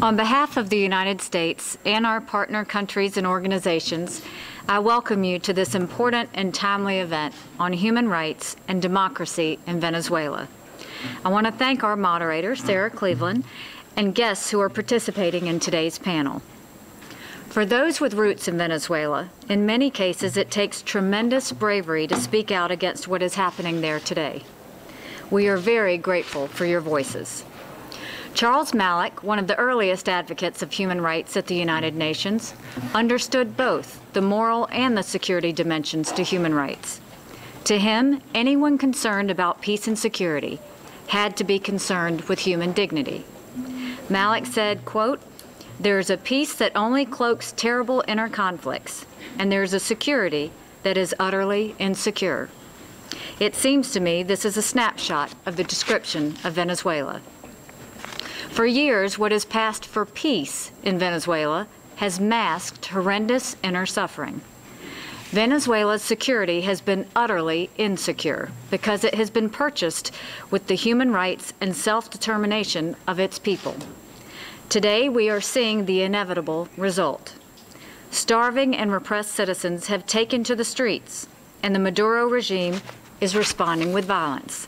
On behalf of the United States and our partner countries and organizations, I welcome you to this important and timely event on human rights and democracy in Venezuela. I want to thank our moderator, Sarah Cleveland, and guests who are participating in today's panel. For those with roots in Venezuela, in many cases it takes tremendous bravery to speak out against what is happening there today. We are very grateful for your voices. Charles Malik, one of the earliest advocates of human rights at the United Nations, understood both the moral and the security dimensions to human rights. To him, anyone concerned about peace and security had to be concerned with human dignity. Malik said, quote, "There is a peace that only cloaks terrible inner conflicts, and there is a security that is utterly insecure." It seems to me this is a snapshot of the description of Venezuela. For years, what has passed for peace in Venezuela has masked horrendous inner suffering. Venezuela's security has been utterly insecure because it has been purchased with the human rights and self-determination of its people. Today, we are seeing the inevitable result. Starving and repressed citizens have taken to the streets, and the Maduro regime is responding with violence.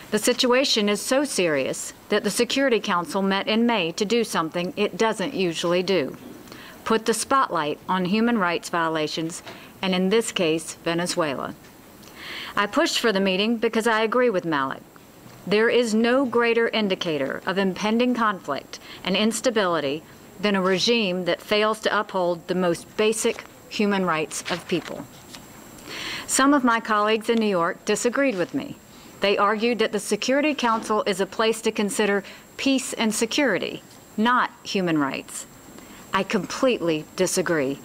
The situation is so serious that the Security Council met in May to do something it doesn't usually do: put the spotlight on human rights violations, and in this case, Venezuela. I pushed for the meeting because I agree with Malik. There is no greater indicator of impending conflict and instability than a regime that fails to uphold the most basic human rights of people. Some of my colleagues in New York disagreed with me. They argued that the Security Council is a place to consider peace and security, not human rights. I completely disagree.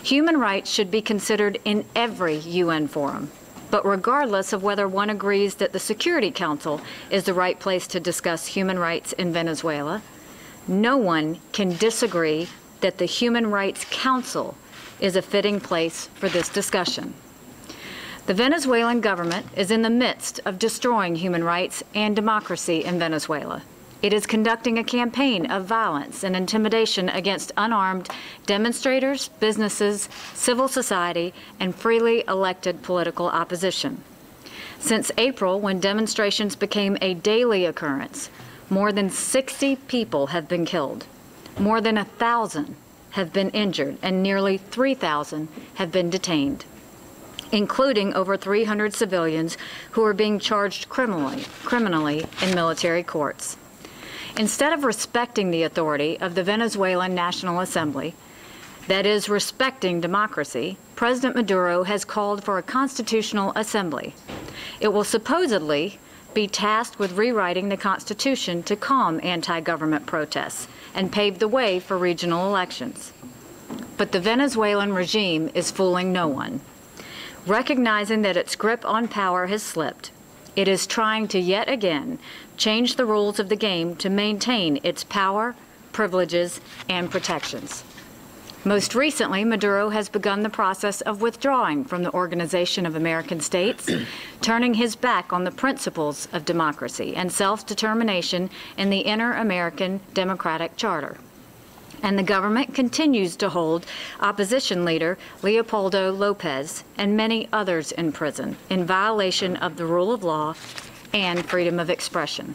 Human rights should be considered in every UN forum, but regardless of whether one agrees that the Security Council is the right place to discuss human rights in Venezuela, no one can disagree that the Human Rights Council is a fitting place for this discussion. The Venezuelan government is in the midst of destroying human rights and democracy in Venezuela. It is conducting a campaign of violence and intimidation against unarmed demonstrators, businesses, civil society, and freely elected political opposition. Since April, when demonstrations became a daily occurrence, more than 60 people have been killed, more than 1,000 have been injured, and nearly 3,000 have been detained, including over 300 civilians who are being charged criminally in military courts. Instead of respecting the authority of the Venezuelan National Assembly, that is, respecting democracy, President Maduro has called for a constitutional assembly. It will supposedly be tasked with rewriting the Constitution to calm anti-government protests and pave the way for regional elections. But the Venezuelan regime is fooling no one. Recognizing that its grip on power has slipped, it is trying to yet again change the rules of the game to maintain its power, privileges, and protections. Most recently, Maduro has begun the process of withdrawing from the Organization of American States, turning his back on the principles of democracy and self-determination in the Inter-American Democratic Charter. And the government continues to hold opposition leader Leopoldo Lopez and many others in prison in violation of the rule of law and freedom of expression.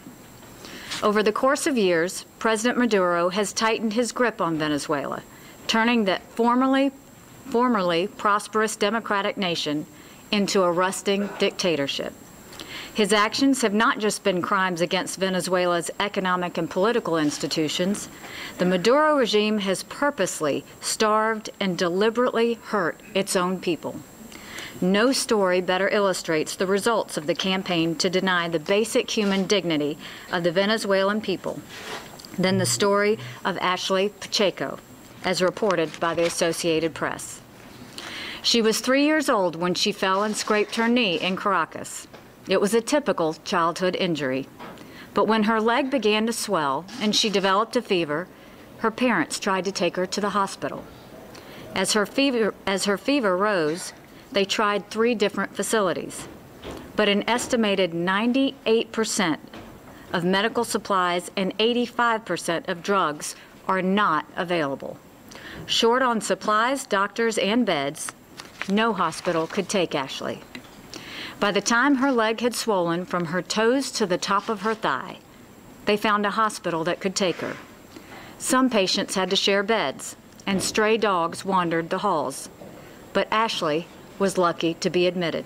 Over the course of years, President Maduro has tightened his grip on Venezuela, turning that formerly prosperous democratic nation into a rusting dictatorship. His actions have not just been crimes against Venezuela's economic and political institutions. The Maduro regime has purposely starved and deliberately hurt its own people. No story better illustrates the results of the campaign to deny the basic human dignity of the Venezuelan people than the story of Ashley Pacheco, as reported by the Associated Press. She was 3 years old when she fell and scraped her knee in Caracas. It was a typical childhood injury. But when her leg began to swell and she developed a fever, her parents tried to take her to the hospital. As her fever rose, they tried 3 different facilities. But an estimated 98% of medical supplies and 85% of drugs are not available. Short on supplies, doctors, and beds, no hospital could take Ashley. By the time her leg had swollen from her toes to the top of her thigh, they found a hospital that could take her. Some patients had to share beds, and stray dogs wandered the halls. But Ashley was lucky to be admitted.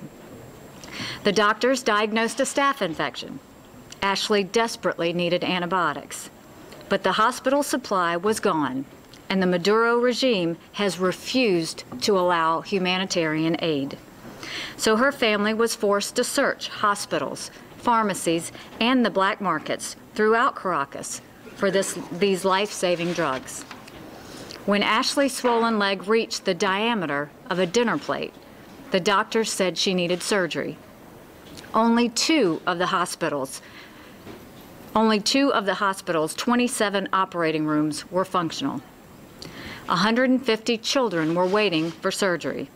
The doctors diagnosed a staph infection. Ashley desperately needed antibiotics. But the hospital supply was gone, and the Maduro regime has refused to allow humanitarian aid. So her family was forced to search hospitals, pharmacies, and the black markets throughout Caracas for these life-saving drugs. When Ashley's swollen leg reached the diameter of a dinner plate, the doctors said she needed surgery. Only two of the hospital's 27 operating rooms were functional. 150 children were waiting for surgery.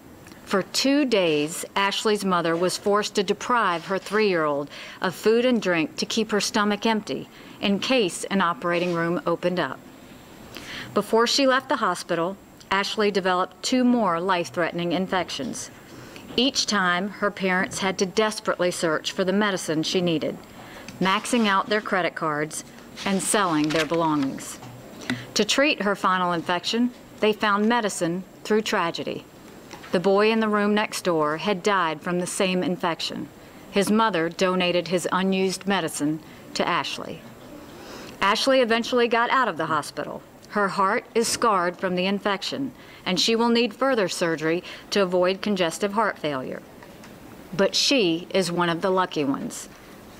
For 2 days, Ashley's mother was forced to deprive her 3-year-old of food and drink to keep her stomach empty in case an operating room opened up. Before she left the hospital, Ashley developed 2 more life-threatening infections. Each time, her parents had to desperately search for the medicine she needed, maxing out their credit cards and selling their belongings. To treat her final infection, they found medicine through tragedy. The boy in the room next door had died from the same infection. His mother donated his unused medicine to Ashley. Ashley eventually got out of the hospital. Her heart is scarred from the infection, and she will need further surgery to avoid congestive heart failure. But she is one of the lucky ones.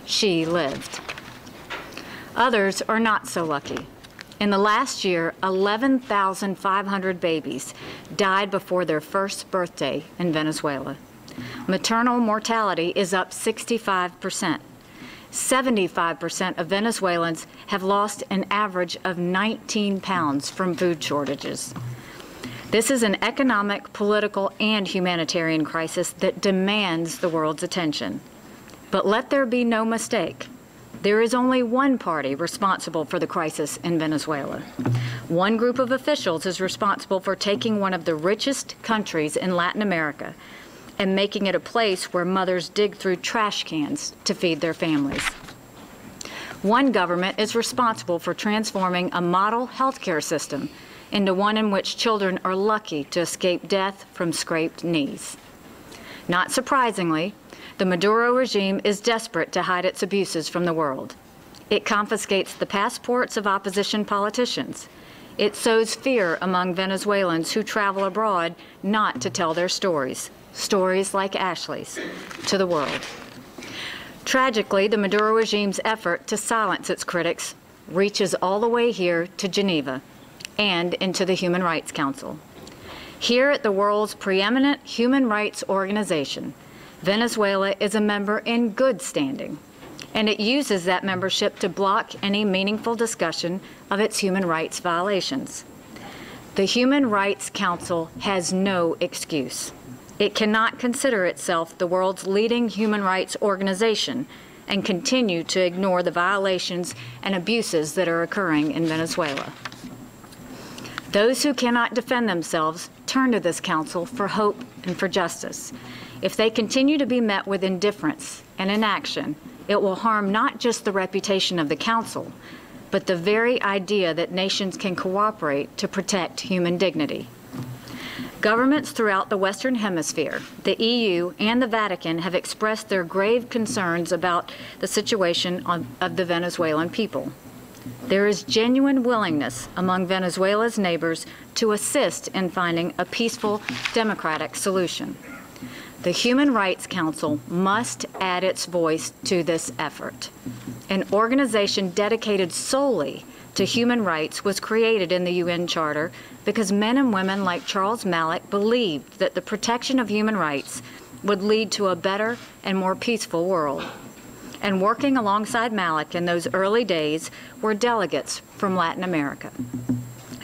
She lived. Others are not so lucky. In the last year, 11,500 babies died before their first birthday in Venezuela. Maternal mortality is up 65%. 75% of Venezuelans have lost an average of 19 pounds from food shortages. This is an economic, political, and humanitarian crisis that demands the world's attention. But let there be no mistake. There is only one party responsible for the crisis in Venezuela. One group of officials is responsible for taking one of the richest countries in Latin America and making it a place where mothers dig through trash cans to feed their families. One government is responsible for transforming a model healthcare system into one in which children are lucky to escape death from scraped knees. Not surprisingly, the Maduro regime is desperate to hide its abuses from the world. It confiscates the passports of opposition politicians. It sows fear among Venezuelans who travel abroad not to tell their stories like Ashley's, to the world. Tragically, the Maduro regime's effort to silence its critics reaches all the way here to Geneva and into the Human Rights Council. Here at the world's preeminent human rights organization, Venezuela is a member in good standing, and it uses that membership to block any meaningful discussion of its human rights violations. The Human Rights Council has no excuse. It cannot consider itself the world's leading human rights organization and continue to ignore the violations and abuses that are occurring in Venezuela. Those who cannot defend themselves turn to this council for hope and for justice. If they continue to be met with indifference and inaction, it will harm not just the reputation of the council, but the very idea that nations can cooperate to protect human dignity. Governments throughout the Western Hemisphere, the EU, and the Vatican have expressed their grave concerns about the situation of the Venezuelan people. There is genuine willingness among Venezuela's neighbors to assist in finding a peaceful, democratic solution. The Human Rights Council must add its voice to this effort. An organization dedicated solely to human rights was created in the UN Charter because men and women like Charles Malik believed that the protection of human rights would lead to a better and more peaceful world. And working alongside Malik in those early days were delegates from Latin America.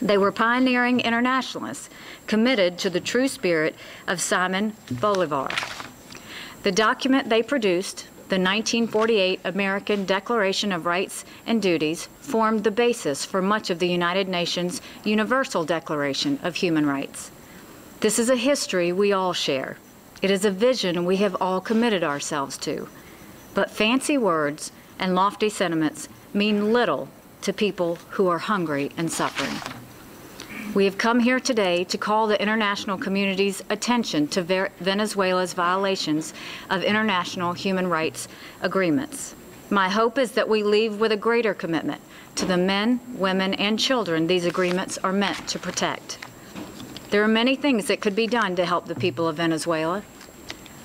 They were pioneering internationalists committed to the true spirit of Simon Bolivar. The document they produced, The 1948 American Declaration of Rights and Duties formed the basis for much of the United Nations Universal Declaration of Human Rights. This is a history we all share. It is a vision we have all committed ourselves to. But fancy words and lofty sentiments mean little to people who are hungry and suffering. We have come here today to call the international community's attention to Venezuela's violations of international human rights agreements. My hope is that we leave with a greater commitment to the men, women, and children these agreements are meant to protect. There are many things that could be done to help the people of Venezuela,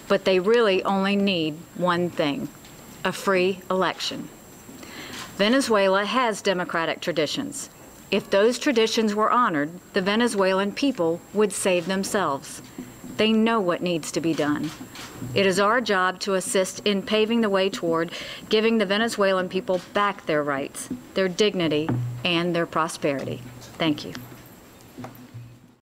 but they really only need one thing: a free election. Venezuela has democratic traditions. If those traditions were honored, the Venezuelan people would save themselves. They know what needs to be done. It is our job to assist in paving the way toward giving the Venezuelan people back their rights, their dignity, and their prosperity. Thank you.